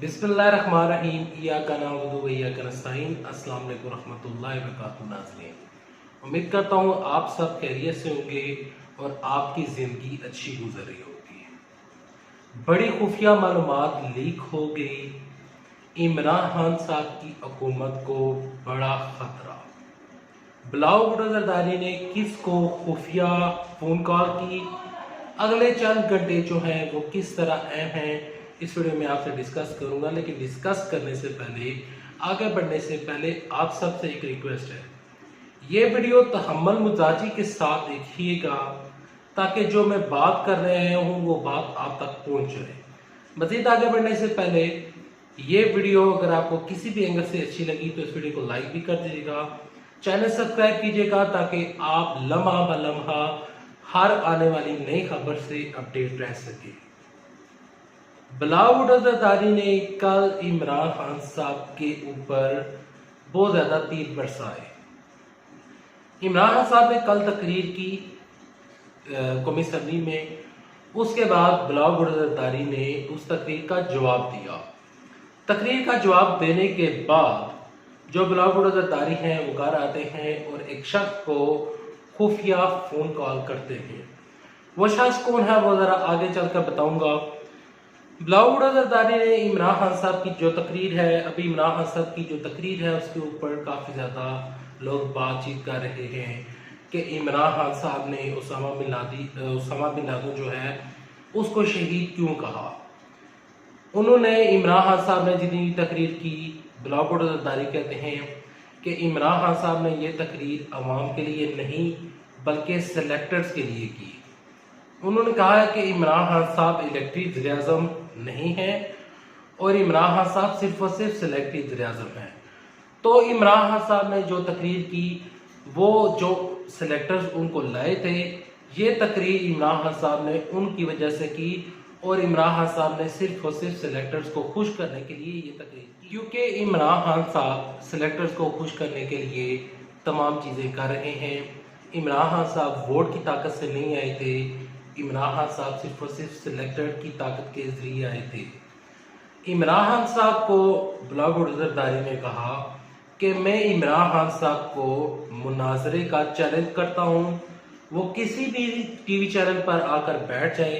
बिस्मिल्लाहिर्रहमानिर्रहीम। इय्याका नअबुदु व इय्याका नस्तईन। अस्सलाम वालेकुम रहमतुल्लाहि व बरकातुहू। नाज़रीन, उम्मीद करता हूँ आप सब खैरियत से होंगे और आपकी ज़िंदगी अच्छी गुजर रही होगी। बड़ी खुफिया मालूमात लीक हो गई। इमरान खान साहब की हुकूमत को बड़ा खतरा। बिलावल भुट्टो जरदारी ने किसको खुफिया फ़ोन कॉल की, अगले चंद घंटे जो हैं वो किस तरह अहम हैं, इस वीडियो में आपसे डिस्कस करूंगा। लेकिन डिस्कस करने से पहले, आगे बढ़ने से पहले आप सबसे एक रिक्वेस्ट है, ये वीडियो तहम्मुल मुजाजी के साथ देखिएगा ताकि जो मैं बात कर रहे हूँ वो बात आप तक पहुँच जाए। मज़ीद आगे बढ़ने से पहले ये वीडियो अगर आपको किसी भी एंगल से अच्छी लगी तो इस वीडियो को लाइक भी कर दीजिएगा, चैनल सब्सक्राइब कीजिएगा ताकि आप लम्हा ब लम्हा हर आने वाली नई खबर से अपडेट रह सके। बिलावल भुट्टो जरदारी ने कल इमरान खान साहब के ऊपर बहुत ज्यादा तीर बरसाए। इमरान खान साहब ने कल तकरीर की कौमी असम्बली में। उसके बाद बिलावल भुट्टो जरदारी ने उस तकरीर का जवाब दिया। तकरीर का जवाब देने के बाद जो बिलावल भुट्टो जरदारी हैं वो घर आते हैं और एक शख्स को खुफिया फोन कॉल करते हैं। वो शख्स कौन है वो जरा आगे चलकर बताऊंगा। बिलावल भुट्टो जरदारी ने इमरान खान साहब की जो तकरीर है, अभी इमरान खान साहब की जो तकरीर है उसके ऊपर काफी ज्यादा लोग बातचीत कर रहे हैं कि इमरान खान साहब ने उसामा बिन लादेन जो है उसको शहीद क्यों कहा। उन्होंने इमरान खान साहब ने जितनी तकरीर की, बिलावल भुट्टो जरदारी कहते हैं कि इमरान खान साहब ने ये तकरीर अवाम के लिए नहीं बल्कि सेलेक्टर्स के लिए की। उन्होंने कहा है कि इमरान खान साहब इलेक्टेड वज़ीर-ए-आज़म नहीं है और इमरान खान साहब सिर्फ और सिर्फ सिलेक्टेड वज़ीर-ए-आज़म है। तो इमरान खान साहब ने जो तकरीर की वो जो सिलेक्टर्स उनको लाए थे, ये तकरीर इमरान खान साहब ने उनकी वजह से की और इमरान खान साहब ने सिर्फ और सिर्फ सिलेक्टर्स को खुश करने के लिए ये तकरीर की, क्योंकि इमरान खान साहब सिलेक्टर्स को खुश करने के लिए तमाम चीज़ें कर रहे हैं। इमरान खान साहब वोट की ताकत से नहीं आए थे, इमरान खान साहब सिर्फ और सिर्फ सिलेक्टर की ताकत के जरिए आए थे। इमरान खान साहब को बिलावल भुट्टो जरदारी ने कहा कि मैं इमरान खान साहब को मुनाजरे का चैलेंज करता हूँ। वो किसी भी टीवी चैनल पर आकर बैठ जाए,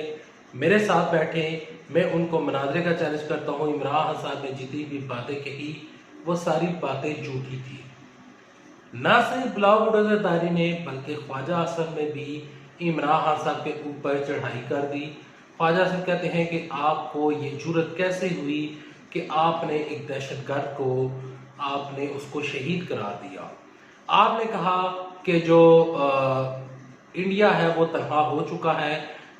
मेरे साथ बैठे, मैं उनको मुनाजरे का चैलेंज करता हूँ। इमरान खान साहब ने जितनी भी बातें कही वो सारी बातें झूठी थी। न सिर्फ बिलावल भुट्टो जरदारी ने बल्कि ख्वाजा आसिम ने भी इमरान खान साहब के ऊपर चढ़ाई कर दी। ख्वाजा आसिम कहते हैं कि आपको ये जुर्रत कैसे हुई कि आपने एक दहशतगर्द को आपने उसको शहीद करार दिया। आपने कहा कि जो इंडिया है वो तनहा हो चुका है,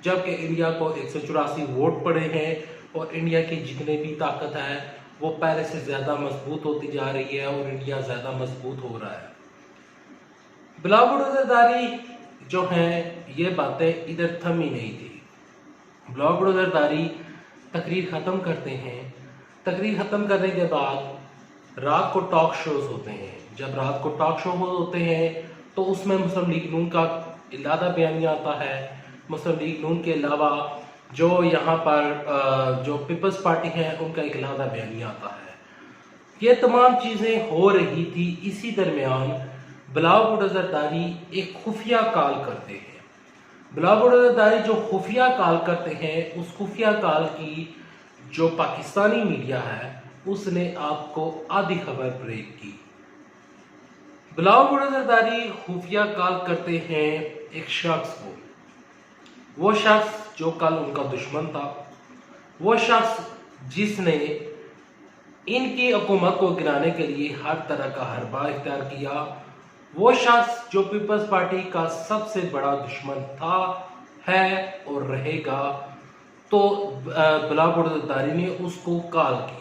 जबकि इंडिया को 184 वोट पड़े हैं और इंडिया की जितनी भी ताकत है वो पहले से ज्यादा मजबूत होती जा रही है और इंडिया ज्यादा मजबूत हो रहा है। बिलावल भुट्टो जरदारी जो हैं ये बातें इधर थमी नहीं थी। बिलावल भुट्टो जरदारी तकरीर ख़त्म करते हैं। तकरीर ख़त्म करने के बाद रात को टॉक शोज होते हैं। जब रात को टॉक शो होते हैं तो उसमें मुस्लिम लीग नून का इलादा बयानिया आता है। मुस्लिम लीग नून के अलावा जो यहाँ पर जो पीपल्स पार्टी है उनका एक इलादा बयानिया आता है। ये तमाम चीज़ें हो रही थी। इसी दरमियान बिलावल भुट्टो जरदारी एक खुफिया कॉल करते हैं। बिलावल भुट्टो जरदारी जो खुफिया कॉल करते हैं, उस खुफिया कॉल की जो पाकिस्तानी मीडिया है उसने आपको आधी खबर ब्रेक की। बिलावल भुट्टो जरदारी खुफिया कॉल करते हैं एक शख्स को, वो शख्स जो कल उनका दुश्मन था, वो शख्स जिसने इनकी हुकूमत को गिराने के लिए हर तरह का हरबा इख्तियार किया, वो शख्स जो पीपल्स पार्टी का सबसे बड़ा दुश्मन था, है और रहेगा। तो बिलावल भुट्टो जरदारी ने उसको कॉल की।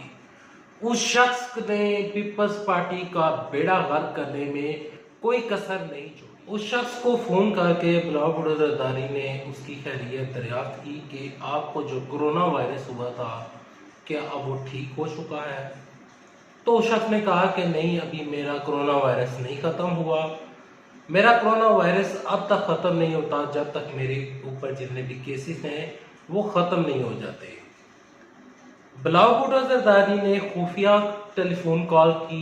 उस शख्स ने पीपल्स पार्टी का बेड़ा गर्क करने में कोई कसर नहीं छोड़ी। उस शख्स को फोन करके बिलावल भुट्टो जरदारी ने उसकी खैरियत दरियाफ्त की कि आपको जो कोरोना वायरस हुआ था क्या अब वो ठीक हो चुका है। तो उस शख्स ने कहा कि नहीं, अभी मेरा कोरोना वायरस नहीं ख़त्म हुआ। मेरा कोरोना वायरस अब तक ख़त्म नहीं होता जब तक मेरे ऊपर जितने भी केसेस हैं वो ख़त्म नहीं हो जाते। बिलावल भुट्टो जरदारी ने खुफिया टेलीफोन कॉल की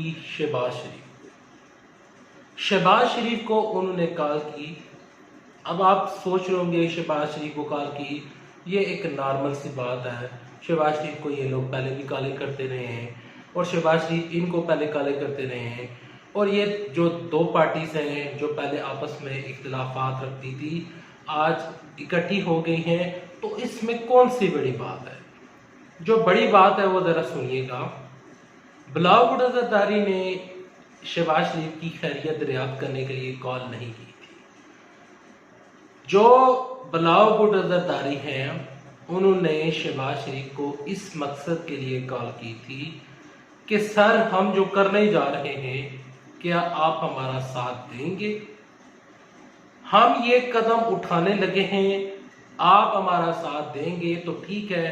शहबाज शरीफ को उन्होंने कॉल की। अब आप सोच रहे होंगे शहबाज शरीफ को कॉल की, ये एक नॉर्मल सी बात है। शहबाज शरीफ को ये लोग पहले भी कॉलें करते रहे हैं और शहबाज शरीफ इनको पहले कॉलें करते रहे हैं, और ये जो दो पार्टीज हैं जो पहले आपस में इख्तिलाफात रखती थी आज इकट्ठी हो गई हैं, तो इसमें कौन सी बड़ी बात है? जो बड़ी बात है वो जरा सुनिएगा। बिलावल भुट्टो जरदारी ने शहबाज शरीफ की खैरियत दरियाफ्त करने के लिए कॉल नहीं की थी। जो बिलावल भुट्टो जरदारी हैं उन्होंने शहबाज शरीफ को इस मकसद के लिए कॉल की थी कि सर हम जो करने जा रहे हैं क्या आप हमारा साथ देंगे? हम ये कदम उठाने लगे हैं, आप हमारा साथ देंगे तो ठीक है,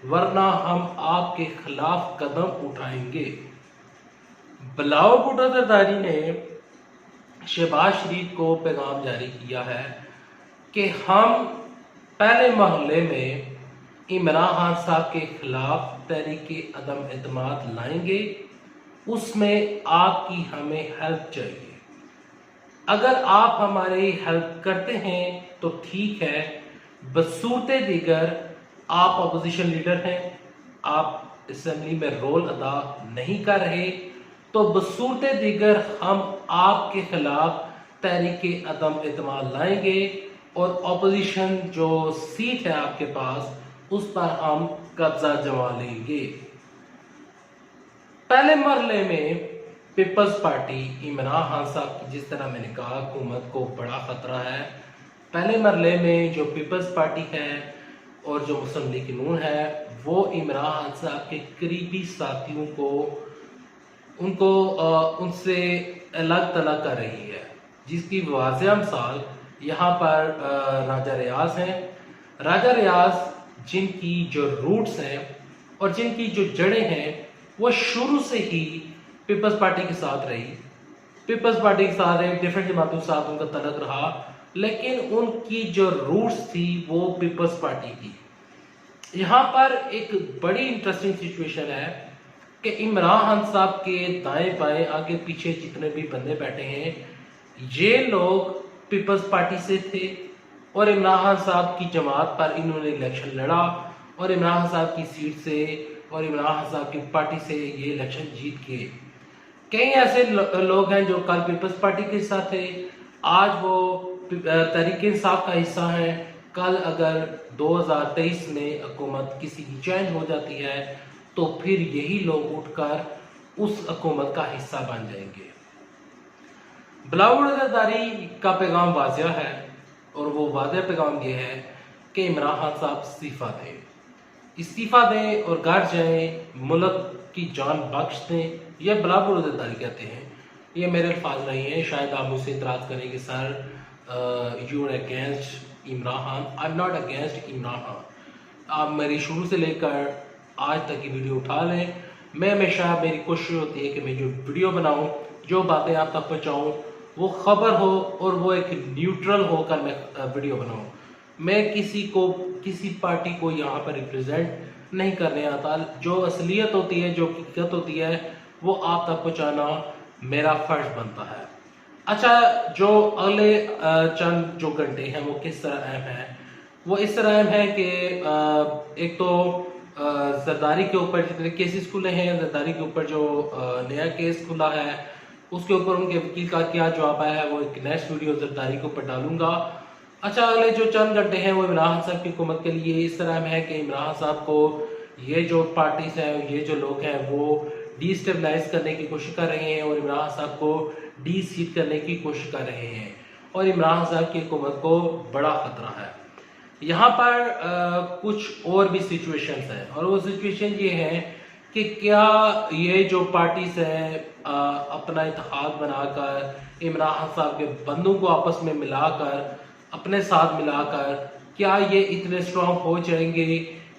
वरना हम आपके खिलाफ कदम उठाएंगे। बिलावल भुट्टो जरदारी ने शहबाज शरीफ को पैगाम जारी किया है कि हम पहले महल्ले में इमरान खान साहब के खिलाफ तहरीके अदम एतमाद लाएंगे, उसमें आपकी हमें हेल्प चाहिए। अगर आप हमारी हेल्प करते हैं तो ठीक है, बसूरत दीगर आप अपोजिशन लीडर हैं, आप असेंबली में रोल अदा नहीं कर रहे, तो बसूरत दीगर हम आपके खिलाफ तहरीके अदम एतमाद लाएंगे और अपोजिशन जो सीट है आपके पास उस पर हम कब्जा जमा लेंगे। पहले मरले में पीपल्स पार्टी इमरान खान साहब की, जिस तरह मैंने कहा, हुकूमत को बड़ा खतरा है। पहले मरले में जो पीपल्स पार्टी है और जो मुस्लिम लीग नून है वो इमरान खान साहब के करीबी साथियों को उनसे अलग तलग कर रही है, जिसकी वाज़ेह मिसाल यहाँ पर राजा रियाज हैं। राजा रियाज जिनकी जो रूट्स हैं और जिनकी जो जड़ें हैं वो शुरू से ही पीपल्स पार्टी के साथ रही, पीपल्स पार्टी के साथ रही, डिफरेंट जमातों के साथ उनका तलक रहा, लेकिन उनकी जो रूट्स थी वो पीपल्स पार्टी की। यहाँ पर एक बड़ी इंटरेस्टिंग सिचुएशन है कि इमरान खान साहब के दाएं बाएं आगे पीछे जितने भी बंदे बैठे हैं ये लोग पीपल्स पार्टी से थे और इमरान खान साहब की जमात पर इन्होंने इलेक्शन लड़ा और इमरान खान साहब की सीट से और इमरान खान साहब की पार्टी से ये इलेक्शन जीत के। कई ऐसे लोग हैं जो कल पीपल्स पार्टी के साथ थे, आज वो तहरीक इंसाफ का हिस्सा है। कल अगर 2023 में हुकूमत किसी की चेंज हो जाती है तो फिर यही लोग उठकर उस हुकूमत का हिस्सा बन जाएंगे। बिलावल भुट्टो जरदारी का पैगाम वाज़ेह है और वो वाज़ेह पैगाम ये है कि इमरान खान साहब इस्तीफा दें और घर जाएं, मुल्क की जान बख्श दें। यह बिलावल भुट्टो जरदारी कहते हैं, ये मेरे अल्फाज नहीं है। शायद आप मुझसे इतराज़ करेंगे sir you are against Imran Khan. I am not against Imran Khan. आप मेरी शुरू से लेकर आज तक की वीडियो उठा लें, मैं हमेशा मेरी कोशिश होती है कि मैं जो वीडियो बनाऊं, जो बातें आप तक पहुंचाऊं, वो खबर हो और वो एक न्यूट्रल होकर मैं वीडियो बनाऊं। मैं किसी पार्टी को यहाँ पर रिप्रेजेंट नहीं करने आता। जो असलियत होती है, जो हकीकत होती है, वो आप तक पहुँचाना मेरा फर्ज बनता है। अच्छा, जो अगले चंद जो घंटे हैं वो किस तरह अहम है? वो इस तरह अहम है कि एक तो जरदारी के ऊपर जितने केसेस खुले हैं, जरदारी के ऊपर जो नया केस खुला है उसके ऊपर उनके वकील का क्या जवाब आया है, वो एक नेक्स्ट वीडियो जरदारी के ऊपर डालूंगा। अच्छा, अगले जो चंद घंटे हैं वो इमरान खान साहब की हुकूमत के लिए इस तरह है कि इमरान खान साहब को ये जो पार्टीज हैं, ये जो लोग हैं, वो डिस्टेबलाइज करने की कोशिश कर रहे हैं और इमरान खान साहब को डी सीट करने की कोशिश कर रहे हैं और इमरान खान साहब की हुकूमत को बड़ा खतरा है। यहाँ पर कुछ और भी सिचुएशंस हैं और वो सिचुएशन ये है कि क्या ये जो पार्टीज हैं अपना इत्तेहाद बनाकर इमरान खान साहब के बंदों को आपस में मिलाकर, अपने साथ मिलाकर, क्या ये इतने स्ट्रांग हो जाएंगे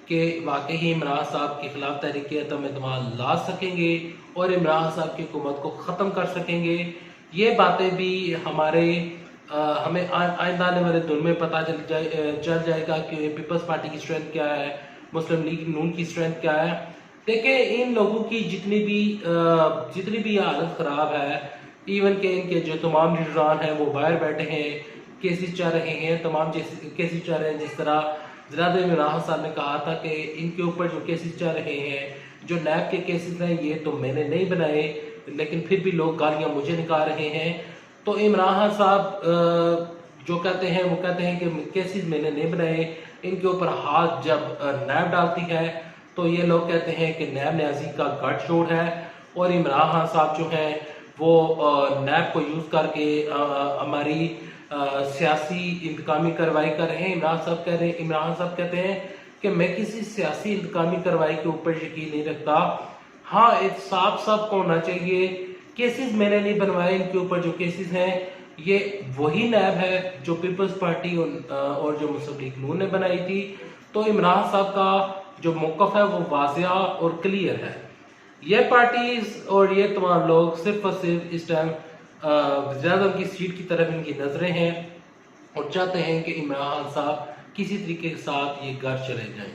कि वाकई ही इमरान साहब के खिलाफ तहरीक अदम एतमाद ला सकेंगे और इमरान साहब की हुकूमत को ख़त्म कर सकेंगे? ये बातें भी हमें आइंदा आने वाले दिन में पता चल जाएगा कि पीपल्स पार्टी की स्ट्रेंथ क्या है, मुस्लिम लीग नून की स्ट्रेंथ क्या है। देखिए, इन लोगों की जितनी भी हालत खराब है, इवन के इनके जो तमाम लीडरान हैं वो बाहर बैठे हैं, केसेस चल रहे हैं, तमाम केसेस चल रहे हैं। जिस तरह जनाब इमरान साहब ने कहा था कि इनके ऊपर जो केसेस चल रहे हैं, जो नैब के केसेस हैं, ये तो मैंने नहीं बनाए, लेकिन फिर भी लोग गालियां मुझे निकाल रहे हैं। तो इमरान साहब जो कहते हैं वो कहते हैं कि केसेस मैंने नहीं बनाए। इनके ऊपर हाथ जब नैब डालती है तो ये लोग कहते हैं कि नैब न्याजी का गठ जोड़ है, और इमरान खान साहब जो हैं वो नैब को यूज करके हमारी सियासी इंतकामी कार्रवाई कर रहे हैं। इमरान साहब कहते हैं कि मैं किसी सियासी इंतकामी कार्रवाई के ऊपर यकीन नहीं रखता। हाँ, एक साफ साफ को होना चाहिए, केसेस मैंने नहीं बनवाए। इनके ऊपर जो केसेस हैं ये वही नैब है जो पीपल्स पार्टी और जो मुस्लिम लीग नून ने बनाई थी। तो इमरान साहब का जो मौकफ है वो वाज़िया और क्लियर है। ये पार्टीज और ये तमाम लोग सिर्फ और सिर्फ इस टाइम वज़ीर-ए-आज़म की सीट की तरफ इनकी नजरें हैं और चाहते हैं कि इमरान साहब किसी तरीके के साथ ये घर चले जाएं।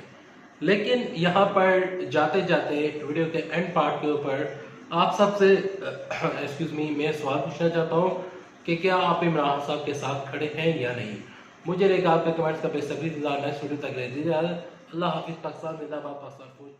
लेकिन यहाँ पर जाते जाते वीडियो के एंड पार्ट के ऊपर आप सबसे एक्सक्यूज मी, मैं सवाल पूछना चाहता हूँ कि क्या आप इमरान साहब के साथ खड़े हैं या नहीं। मुझे एक आपके कमेंट्स का बेसब्री इंतजार, नेक्स्ट वीडियो तक रह दीजिए। अल्लाह हाफिज़। पाकिस्तान जिंदाबाद, पाकिस्तान फौज।